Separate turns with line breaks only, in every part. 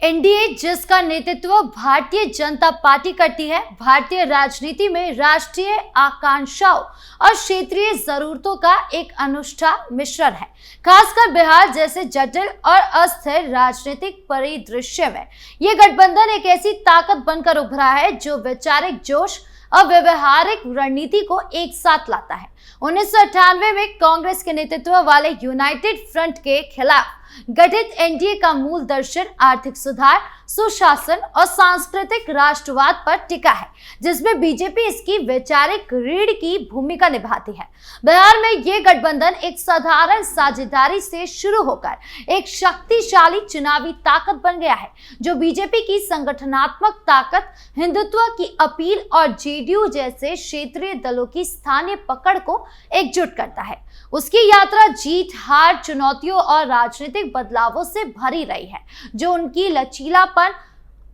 NDA जिसका नेतृत्व Bharatiya Janata party करती है, भारतीय राजनीति में राष्ट्रीय आकांक्षाओं और क्षेत्रीय जरूरतों का एक अनूठा मिश्रण है। खासकर बिहार जैसे जटिल और अस्थिर राजनीतिक परिदृश्य में यह गठबंधन एक ऐसी ताकत बनकर उभरा है जो वैचारिक जोश और व्यवहारिक रणनीति को एक साथ लाता है। 1998 में कांग्रेस के नेतृत्व वाले यूनाइटेड फ्रंट के खिलाफ गठित एनडीए का मूल दर्शन आर्थिक सुधार, सुशासन और सांस्कृतिक राष्ट्रवाद पर टिका है, जिसमें बीजेपी इसकी वैचारिक रीढ़ की भूमिका निभाती है। बिहार में यह गठबंधन एक साधारण साझेदारी से शुरू होकर एक शक्तिशाली चुनावी ताकत बन गया है, जो बीजेपी की संगठनात्मक ताकत, हिंदुत्व की अपील और जेडीयू जैसे क्षेत्रीय दलों की स्थानीय पकड़ को एकजुट करता है। उसकी यात्रा जीत, हार, चुनौतियों और राजनीतिक बदलावों से भरी रही है, जो उनकी लचीलापन,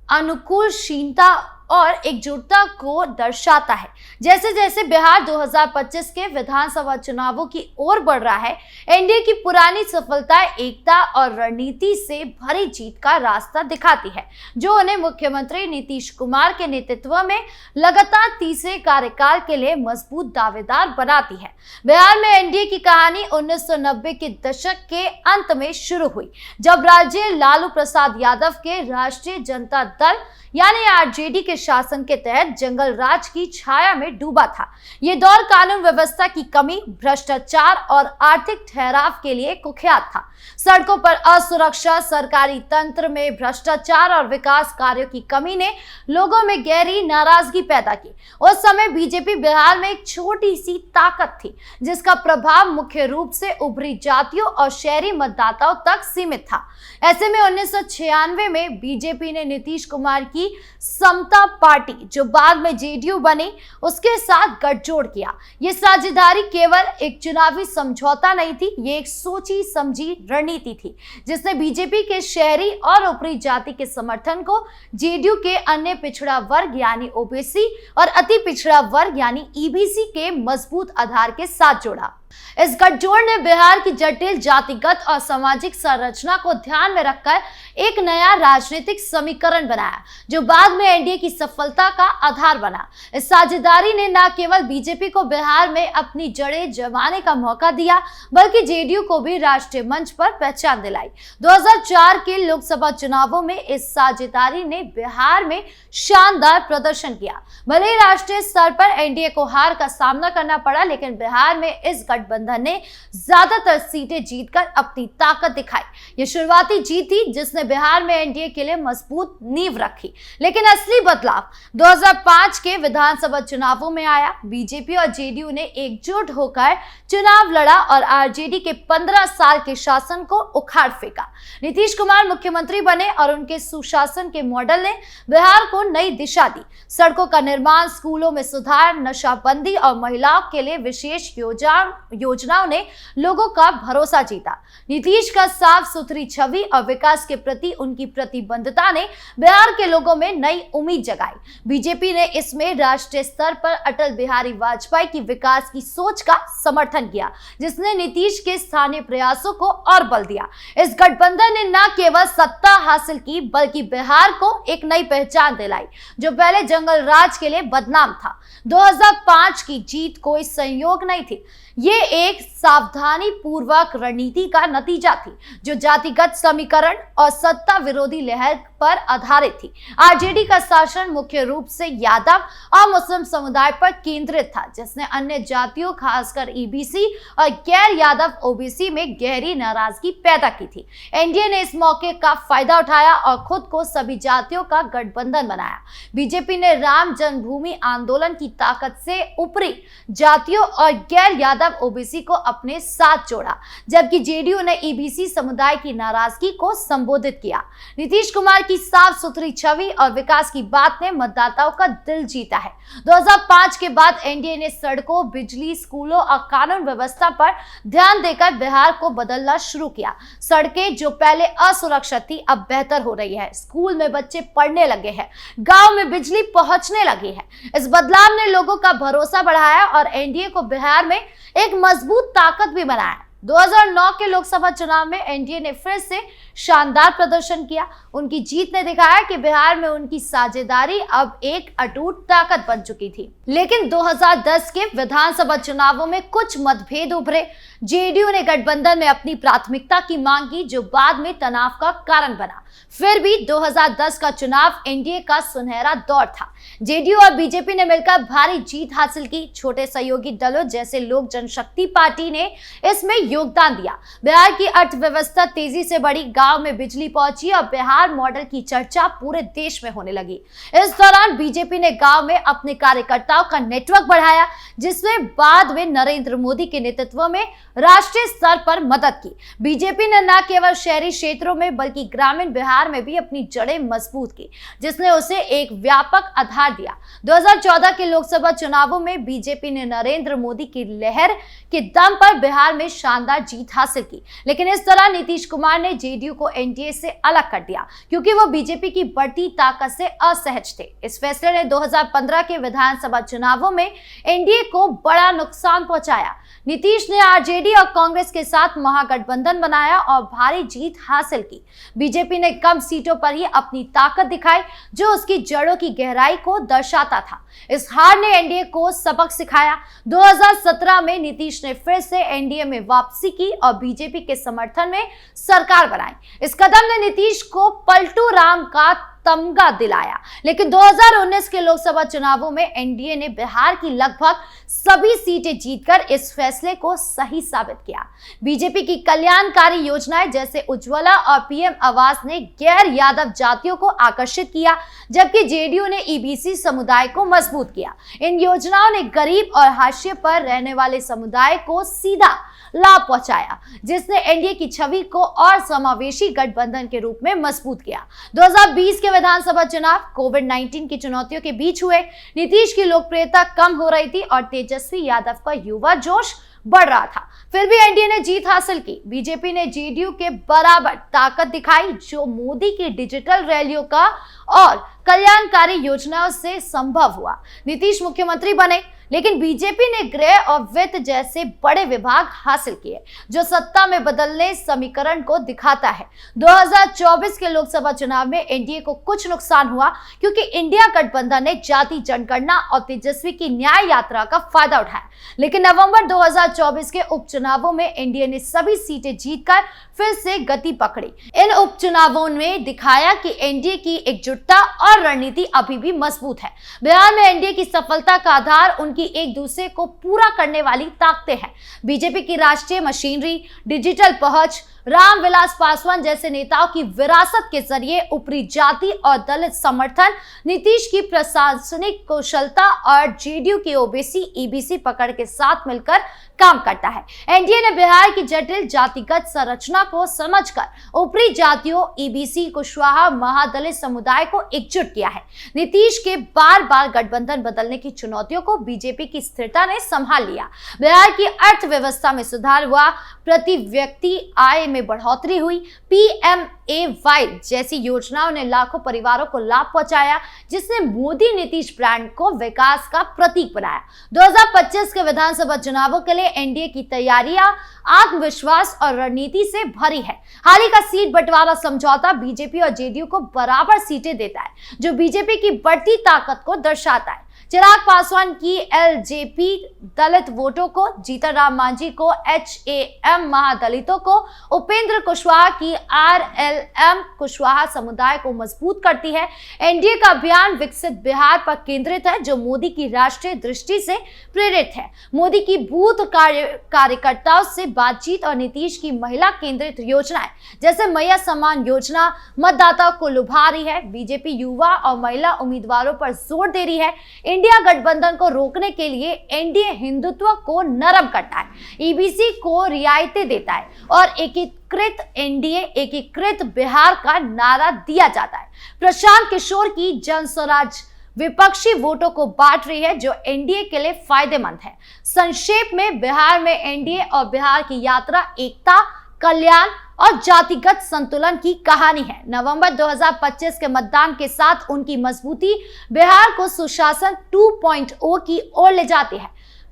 अनुकूलशीलता और एकजुटता को दर्शाता है। जैसे जैसे बिहार 2025 के विधानसभा चुनावों की ओर बढ़ रहा है, एनडीए की पुरानी सफलता एकता और रणनीति से भरी जीत का रास्ता दिखाती है, जो उन्हें मुख्यमंत्री नीतीश कुमार के नेतृत्व में लगातार तीसरे कार्यकाल के लिए मजबूत दावेदार बनाती है। बिहार में एनडीए की कहानी 1990 के दशक के अंत में शुरू हुई, जब राज्य लालू प्रसाद यादव के राष्ट्रीय जनता दल यानी आरजेडी के शासन के तहत जंगल राज की छाया में डूबा था। ये दौर कानून व्यवस्था की कमी, भ्रष्टाचार और आर्थिक ठहराव के लिए कुख्यात था। सड़कों पर असुरक्षा, सरकारी तंत्र में भ्रष्टाचार और विकास कार्यों की कमी ने लोगों में गहरी नाराजगी पैदा की। उस समय बीजेपी बिहार में एक छोटी सी ताकत थी, जिसका प्रभाव मुख्य रूप से उभरी जातियों और शहरी मतदाताओं तक सीमित था। ऐसे में 1996 में बीजेपी ने नीतीश कुमार की समता पार्टी, जो बाद में जेडीयू बनी, उसके साथ गठजोड़ किया। यह साझेदारी केवल एक चुनावी समझौता नहीं थी, ये एक सोची समझी रणनीति थी, जिसने बीजेपी के शहरी और ऊपरी जाति के समर्थन को जेडीयू के अन्य पिछड़ा वर्ग यानी ओबीसी और अति पिछड़ा वर्ग यानी ईबीसी के मजबूत आधार के साथ जोड़ा। इस गठजोड़ ने बिहार की जटिल जातिगत और सामाजिक संरचना को ध्यान में रखकर एक नया राजनीतिक समीकरण बनाया, जो बाद में एनडीए की सफलता का आधार बना। इस साझेदारी ने न केवल बीजेपी को बिहार में अपनी जड़ें जमाने का मौका दिया, बल्कि जेडीयू को भी राष्ट्रीय मंच पर पहचान दिलाई। 2004 के लोकसभा चुनावों में इस साझेदारी ने बिहार में शानदार प्रदर्शन किया। भले ही राष्ट्रीय स्तर पर एनडीए को हार का सामना करना पड़ा, लेकिन बिहार में इस गठबंधन ने ज्यादातर सीटें जीतकर अपनी ताकत दिखाई। यह शुरुआती जीत थी, जिसने बिहार में एनडीए के लिए मजबूत नींव रखी। लेकिन असली बदलाव 2005 के विधानसभा चुनावों में आया। बीजेपी और जेडीयू ने एकजुट होकर चुनाव लड़ा और आरजेडी के 15 साल के शासन को उखाड़ फेंका। नीतीश कुमार मुख्यमंत्री बने और उनके सुशासन के मॉडल ने बिहार को नई दिशा दी। सड़कों का निर्माण, स्कूलों में सुधार, नशाबंदी और महिलाओं के लिए विशेष योजनाओं ने लोगों का भरोसा जीता। नीतीश का साफ सुथरी छवि और विकास के प्रति उनकी प्रतिबद्धता ने बिहार के लोगों में नई उम्मीद जगाई। बीजेपी ने इसमें राष्ट्रीय स्तर पर अटल बिहारी वाजपेयी की विकास की सोच का समर्थन किया, जिसने नीतीश के स्थानीय प्रयासों को और बल दिया। इस गठबंधन ने न केवल सत्ता हासिल की, बल्कि बिहार को एक नई पहचान दिलाई, जो पहले जंगल राज के लिए बदनाम था। 2005 की जीत कोई संयोग नहीं थी, ये एक सावधानी पूर्वक रणनीति का नतीजा थी, जो जातिगत समीकरण और सत्ता विरोधी लहर पर आधारित थी। आरजेडी का शासन मुख्य रूप से यादव और मुस्लिम समुदाय पर केंद्रित था, जिसने अन्य जातियों, खासकर ईबीसी और गैर यादव ओबीसी में गहरी नाराजगी पैदा की थी। एनडीए ने इस मौके का फायदा उठाया और खुद को सभी जातियों का गठबंधन बनाया। बीजेपी ने राम जन्मभूमि आंदोलन की ताकत से ऊपरी जातियों और गैर यादव ओबीसी को अपने साथ जोड़ा, जबकि जेडीयू ने ईबीसी समुदाय की नाराजगी को संबोधित किया। नीतीश कुमार की साफ सुथरी छवि और विकास की बात ने मतदाताओं का दिल जीता है। 2005 के बाद एनडीए ने सड़कों, बिजली, स्कूलों और कानून व्यवस्था पर ध्यान देकर बिहार को बदलना शुरू किया। सड़कें जो पहले असुरक्षित थी, अब बेहतर हो रही है। स्कूल में बच्चे पढ़ने लगे हैं, गांव में बिजली पहुंचने लगी है। इस बदलाव ने लोगों का भरोसा बढ़ाया और एनडीए को बिहार में एक मजबूत ताकत भी बनाया। 2009 के लोकसभा चुनाव में एनडीए ने फिर से शानदार प्रदर्शन किया। उनकी जीत ने दिखाया कि बिहार में उनकी साझेदारी अब एक अटूट ताकत बन चुकी थी। लेकिन 2010 के विधानसभा चुनावों में कुछ मतभेद उभरे। जेडीयू ने गठबंधन में अपनी प्राथमिकता की मांग की, जो बाद में तनाव का कारण बना। फिर भी 2010 का चुनाव एनडीए का सुनहरा दौर था। जेडीयू और बीजेपी ने मिलकर भारी जीत हासिल की। छोटे सहयोगी दलों जैसे लोक जनशक्ति पार्टी ने इसमें योगदान दिया। बिहार की अर्थव्यवस्था तेजी से बढ़ी, गांव में बिजली पहुंची और बिहार मॉडल की चर्चा पूरे देश में होने लगी। इस दौरान बीजेपी ने गांव में अपने कार्यकर्ताओं का नेटवर्क बढ़ाया, जिसमें बाद में नरेंद्र मोदी के नेतृत्व में राष्ट्रीय स्तर पर मदद की। बीजेपी ने न केवल शहरी क्षेत्रों में बल्कि ग्रामीण बिहार में भी अपनी जड़ें मजबूत की, जिसने उसे एक व्यापक आधार दिया। 2014 के लोकसभा चुनावों में बीजेपी ने नरेंद्र मोदी की लहर के दम पर बिहार में शानदार जीत हासिल की। लेकिन इस दौरान नीतीश कुमार ने जेडीयू को एनडीए से अलग कर दिया, क्योंकि वो बीजेपी की बढ़ती ताकत से असहज थे। इस फैसले ने 2015 के विधानसभा चुनावों में एनडीए को बड़ा नुकसान पहुंचाया। नीतीश ने आरजेडी और कांग्रेस के साथ महागठबंधन बनाया और भारी जीत हासिल की। बीजेपी ने कम सीटों पर ही अपनी ताकत दिखाई, जो उसकी जड़ों की गहराई को दर्शाता था। इस हार ने एनडीए को सबक सिखाया। 2017 में नीतीश ने फिर से एनडीए में वापसी की और बीजेपी के समर्थन में सरकार बनाई। इस कदम ने नीतीश को पलटू राम का तमगा दिलाया। लेकिन 2019 के लोकसभा चुनावों में एनडीए ने बिहार की लगभग सभी सीटें जीतकर इस फैसले को सही साबित किया। बीजेपी की कल्याणकारी योजनाएं जैसे उज्ज्वला और पीएम आवास ने गैर यादव जातियों को आकर्षित किया, जबकि जेडीयू ने ईबीसी समुदाय को मजबूत किया। इन योजनाओं ने गरीब और हाशिए पर रहने वाले समुदाय को सीधा लाभ पहुंचाया, जिसने एनडीए की छवि को और समावेशी गठबंधन के रूप में मजबूत किया। 2020 के विधानसभा चुनाव कोविड-19 की चुनौतियों के बीच हुए। नीतीश की लोकप्रियता कम हो रही थी और तेजस्वी यादव का युवा जोश बढ़ रहा था। फिर भी एनडीए ने जीत हासिल की। बीजेपी ने जेडीयू के बराबर ताकत दिखाई, जो मोदी की डिजिटल रैलियों का और कल्याणकारी योजनाओं से संभव हुआ। नीतीश मुख्यमंत्री बने, लेकिन बीजेपी ने गृह और वित्त जैसे बड़े विभाग हासिल किए, जो सत्ता में बदलने समीकरण को दिखाता है। 2024 के लोकसभा चुनाव में एनडीए को कुछ नुकसान हुआ, क्योंकि इंडिया गठबंधन ने जाति जनगणना और तेजस्वी की न्याय यात्रा का फायदा उठाया। लेकिन नवंबर 2024 के उपचुनावों में एनडीए ने सभी सीटें जीतकर फिर से गति पकड़ी। इन उपचुनावों में दिखाया कि एनडीए की एकजुटता और रणनीति अभी भी मजबूत है। बिहार में एनडीए की सफलता का आधार उनकी एक दूसरे को पूरा करने वाली ताकतें हैं। बीजेपी की राष्ट्रीय मशीनरी, डिजिटल पहुंच, रामविलास पासवान जैसे नेताओं की विरासत के जरिए ऊपरी जाति और दलित समर्थन, नीतीश की प्रशासनिक कुशलता और जेडीयू की ओबीसी ईबीसी पकड़ के साथ मिलकर काम करता है। एनडीए ने बिहार की जटिल जातिगत संरचना को समझकर ऊपरी जातियों, ईबीसी, कुशवाहा, महादलित समुदाय को एकजुट किया है। नीतीश के बार बार गठबंधन बदलने की चुनौतियों को बीजेपी की स्थिरता ने संभाल लिया। बिहार की अर्थव्यवस्था में सुधार हुआ, प्रति व्यक्ति आय में बढ़ोतरी हुई। पीएमएवाई जैसी योजनाओं ने लाखों परिवारों को लाभ पहुंचाया, जिसने मोदी नीतीश ब्रांड को विकास का प्रतीक बनाया। 2025 के विधानसभा चुनावों के लिए एनडीए की तैयारियां आत्मविश्वास और रणनीति से भरी है। हाल ही का सीट बंटवारा समझौता बीजेपी और जेडीयू को बराबर सीटें देता है, जो बीजेपी की बढ़ती ताकत को दर्शाता है। चिराग पासवान की एलजेपी दलित वोटों को, जीतन राम मांझी को एचएएम महादलितों को, उपेंद्र कुशवाहा की आरएलएम कुशवाहा समुदाय को मजबूत करती है। एनडीए का अभियान विकसित बिहार पर केंद्रित है, जो मोदी की राष्ट्रीय दृष्टि से प्रेरित है। मोदी की बूथ कार्यकर्ताओं से बातचीत और नीतीश की महिला केंद्रित योजनाएं जैसे मैया सम्मान योजना मतदाताओं को लुभा रही है। बीजेपी युवा और महिला उम्मीदवारों पर जोर दे रही है। इंडिया गठबंधन को रोकने के लिए एनडीए हिंदुत्व को नरम करता है, ईबीसी को रियायतें देता है और एकीकृत एनडीए, एकीकृत बिहार का नारा दिया जाता है। प्रशांत किशोर की जन स्वराज विपक्षी वोटों को बांट रही है, जो एनडीए के लिए फायदेमंद है। संक्षेप में, बिहार में एनडीए और बिहार की यात्रा एकता, कल्याण और जातिगत संतुलन की कहानी है। नवंबर 2025 के मतदान के साथ उनकी मजबूती बिहार को सुशासन 2.0 की ओर ले जाती है।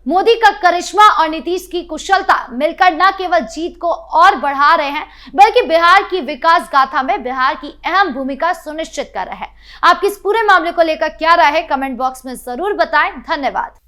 मोदी का करिश्मा और नीतीश की कुशलता मिलकर न केवल जीत को और बढ़ा रहे हैं, बल्कि बिहार की विकास गाथा में बिहार की अहम भूमिका सुनिश्चित कर रहे हैं। आपकी इस पूरे मामले को लेकर क्या राय है, कमेंट बॉक्स में जरूर बताएं। धन्यवाद।